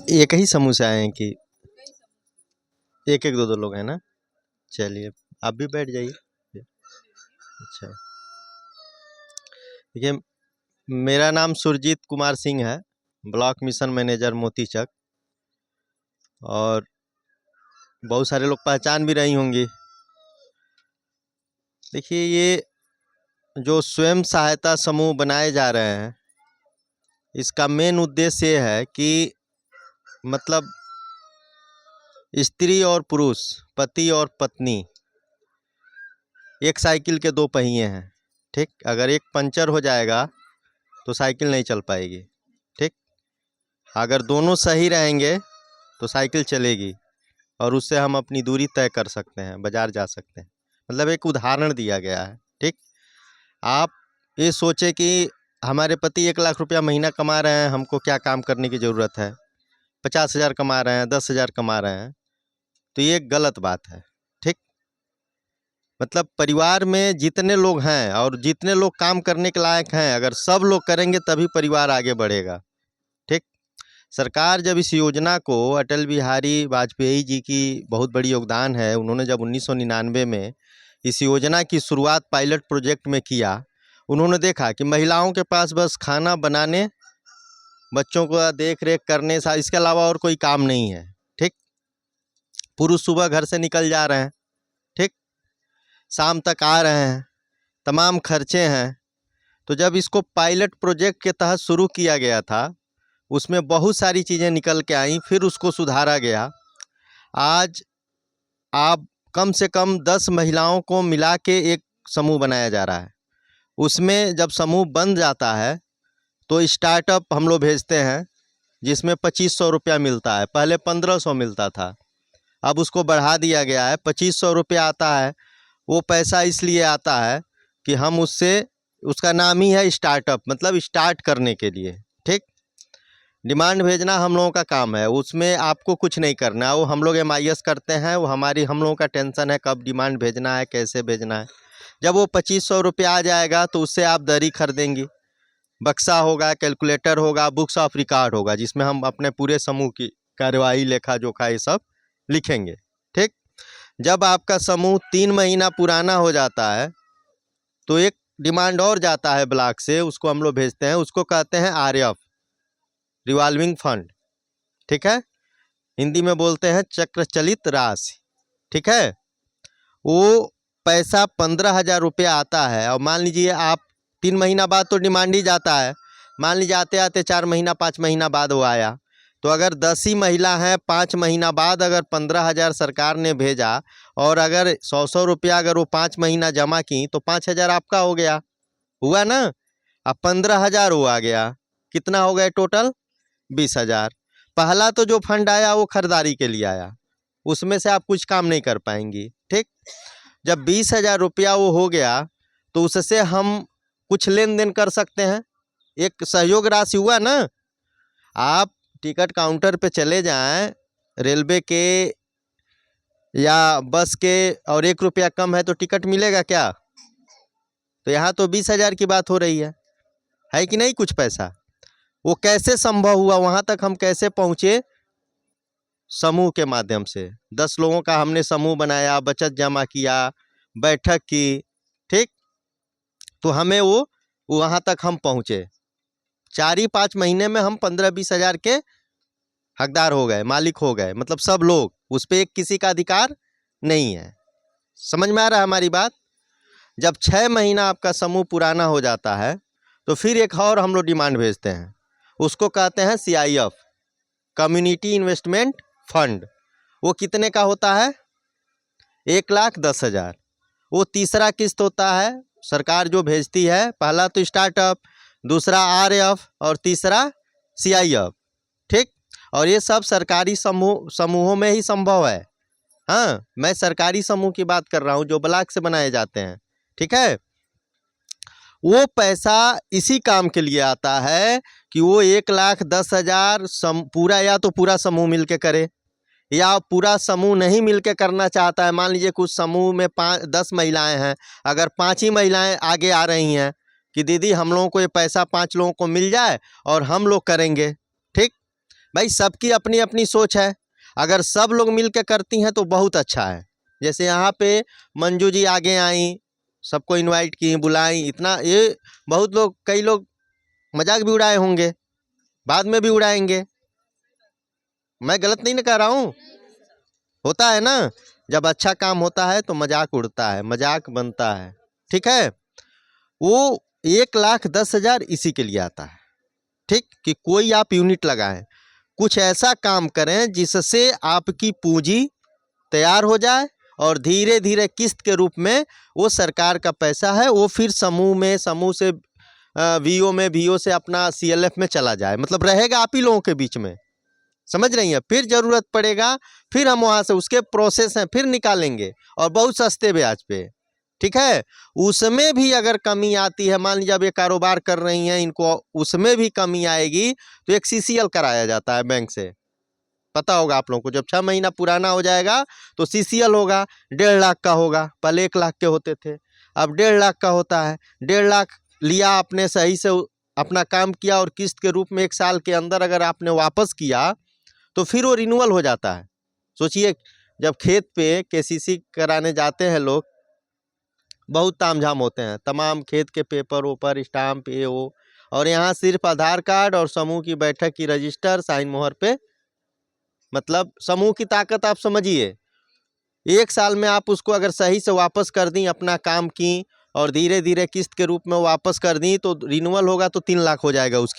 एक ही समूह से आए हैं कि एक एक दो दो लोग हैं ना? चलिए, आप भी बैठ जाइए। अच्छा, देखिए, मेरा नाम सुरजीत कुमार सिंह है, ब्लॉक मिशन मैनेजर मोतीचक। और बहुत सारे लोग पहचान भी रही होंगी। देखिए, ये जो स्वयं सहायता समूह बनाए जा रहे हैं, इसका मेन उद्देश्य ये है कि मतलब स्त्री और पुरुष, पति और पत्नी, एक साइकिल के दो पहिए हैं। ठीक, अगर एक पंचर हो जाएगा तो साइकिल नहीं चल पाएगी। ठीक, अगर दोनों सही रहेंगे तो साइकिल चलेगी और उससे हम अपनी दूरी तय कर सकते हैं, बाजार जा सकते हैं। मतलब एक उदाहरण दिया गया है। ठीक, आप ये सोचे कि हमारे पति 1 लाख रुपया महीना कमा रहे हैं, हमको क्या काम करने की ज़रूरत है, 50,000 कमा रहे हैं, 10,000 कमा रहे हैं, तो ये गलत बात है। ठीक, मतलब परिवार में जितने लोग हैं और जितने लोग काम करने के लायक हैं, अगर सब लोग करेंगे तभी परिवार आगे बढ़ेगा। ठीक, सरकार जब इस योजना को, अटल बिहारी वाजपेयी जी की बहुत बड़ी योगदान है, उन्होंने जब 1999 में इस योजना की शुरुआत पायलट प्रोजेक्ट में किया, उन्होंने देखा कि महिलाओं के पास बस खाना बनाने, बच्चों को देख रेख करने, इसके अलावा और कोई काम नहीं है। ठीक, पुरुष सुबह घर से निकल जा रहे हैं, ठीक, शाम तक आ रहे हैं, तमाम खर्चे हैं। तो जब इसको पायलट प्रोजेक्ट के तहत शुरू किया गया था, उसमें बहुत सारी चीज़ें निकल के आई, फिर उसको सुधारा गया। आज आप कम से कम 10 महिलाओं को मिला के एक समूह बनाया जा रहा है। उसमें जब समूह बन जाता है तो स्टार्टअप हम लोग भेजते हैं, जिसमें 2500 रुपया मिलता है। पहले 1500 मिलता था, अब उसको बढ़ा दिया गया है, 2500 रुपया आता है। वो पैसा इसलिए आता है कि हम उससे, उसका नाम ही है स्टार्टअप, मतलब स्टार्ट करने के लिए। ठीक, डिमांड भेजना हम लोगों का काम है, उसमें आपको कुछ नहीं करना है, वो हम लोग MIS करते हैं। वो हम लोगों का टेंशन है कब डिमांड भेजना है, कैसे भेजना है। जब वो 2500 रुपया आ जाएगा तो उससे आप दरी खरीदेंगी, बक्सा होगा, कैलकुलेटर होगा, बुक्स ऑफ रिकॉर्ड होगा, जिसमें हम अपने पूरे समूह की कार्यवाही, लेखा जोखा, ये सब लिखेंगे। ठीक, जब आपका समूह 3 महीना पुराना हो जाता है तो एक डिमांड और जाता है ब्लॉक से, उसको हम लोग भेजते हैं, उसको कहते हैं RF, रिवॉल्विंग फंड। ठीक है, हिंदी में बोलते हैं चक्र चलित राशि। ठीक है, वो पैसा 15,000 रुपया आता है। और मान लीजिए आप 3 महीना बाद तो डिमांड ही जाता है, मान लीजिए आते आते 4 महीना 5 महीना बाद वो आया, तो अगर 10 ही महिला हैं, 5 महीना बाद अगर 15,000 सरकार ने भेजा, और अगर 100 रुपया अगर वो 5 महीना जमा की, तो 5,000 आपका हो गया, हुआ ना। अब 15,000 वो आ गया, कितना हो गया टोटल? 20,000। पहला तो जो फंड आया वो खरीदारी के लिए आया, उसमें से आप कुछ काम नहीं कर पाएंगी। ठीक, जब 20,000 रुपया वो हो गया तो उससे हम कुछ लेन देन कर सकते हैं, एक सहयोग राशि हुआ ना। आप टिकट काउंटर पे चले जाएं, रेलवे के या बस के, और 1 रुपया कम है तो टिकट मिलेगा क्या? तो यहाँ तो 20,000 की बात हो रही है कि नहीं? कुछ पैसा वो कैसे संभव हुआ, वहाँ तक हम कैसे पहुँचे? समूह के माध्यम से 10 लोगों का हमने समूह बनाया, बचत जमा किया, बैठक की। ठीक, तो हमें वो वहाँ तक हम पहुँचे। 4 ही 5 महीने में हम 15-20 हज़ार के हकदार हो गए, मालिक हो गए। मतलब सब लोग, उस पर एक किसी का अधिकार नहीं है। समझ में आ रहा है हमारी बात? जब 6 महीना आपका समूह पुराना हो जाता है तो फिर एक और हम लोग डिमांड भेजते हैं, उसको कहते हैं CIF, कम्युनिटी इन्वेस्टमेंट फंड। वो कितने का होता है? 1,10,000। वो तीसरा किस्त होता है, सरकार जो भेजती है। पहला तो स्टार्टअप, दूसरा RF और तीसरा CIF। ठीक, और ये सब सरकारी समूहों में ही संभव है। हाँ, मैं सरकारी समूह की बात कर रहा हूँ जो ब्लॉक से बनाए जाते हैं। ठीक है, वो पैसा इसी काम के लिए आता है कि वो 1,10,000 पूरा, या तो पूरा समूह मिलके करे, या पूरा समूह नहीं मिलके करना चाहता है। मान लीजिए कुछ समूह में 10 महिलाएं हैं, अगर 5 ही महिलाएं आगे आ रही हैं कि दीदी हम लोगों को ये पैसा 5 लोगों को मिल जाए और हम लोग करेंगे। ठीक, भाई सबकी अपनी अपनी सोच है, अगर सब लोग मिल के करती हैं तो बहुत अच्छा है। जैसे यहाँ पे मंजू जी आगे आई, सबको इनवाइट की, बुलाई, इतना ये बहुत लोग, कई लोग मजाक भी उड़ाए होंगे, बाद में भी उड़ाएंगे। मैं गलत नहीं ना कह रहा हूँ, होता है ना, जब अच्छा काम होता है तो मजाक उड़ता है, मजाक बनता है, ठीक है। वो 1,10,000 इसी के लिए आता है, ठीक, कि कोई आप यूनिट लगाएं, कुछ ऐसा काम करें जिससे आपकी पूंजी तैयार हो जाए और धीरे धीरे किस्त के रूप में वो सरकार का पैसा है वो फिर समूह से वीओ में, वीओ से अपना सीएलएफ में चला जाए, मतलब रहेगा आप ही लोगों के बीच में, समझ रही हैं। फिर जरूरत पड़ेगा फिर हम वहाँ से, उसके प्रोसेस हैं, फिर निकालेंगे और बहुत सस्ते ब्याज पे, ठीक है। उसमें भी अगर कमी आती है, मान लीजिए अब ये कारोबार कर रही हैं, इनको उसमें भी कमी आएगी तो एक सीसीएल कराया जाता है बैंक से, पता होगा आप लोगों को। जब 6 महीना पुराना हो जाएगा तो सीसीएल होगा, 1.5 लाख का होगा, पहले 1 लाख के होते थे, अब 1.5 लाख का होता है। 1.5 लाख लिया आपने, सही से अपना काम किया और किस्त के रूप में 1 साल के अंदर अगर आपने वापस किया तो फिर वो रिन्यूअल हो जाता है। सोचिए जब खेत पे केसीसी कराने जाते हैं लोग, बहुत तामझाम होते हैं, तमाम खेत के पेपर ओपर, स्टाम्प, ये वो, और यहाँ सिर्फ आधार कार्ड और समूह की बैठक की रजिस्टर, साइन मोहर पे, मतलब समूह की ताकत आप समझिए। 1 साल में आप उसको अगर सही से वापस कर दी, अपना काम की और धीरे धीरे किस्त के रूप में वापस कर दी, तो रिन्यूअल होगा तो 3 लाख हो जाएगा उसकी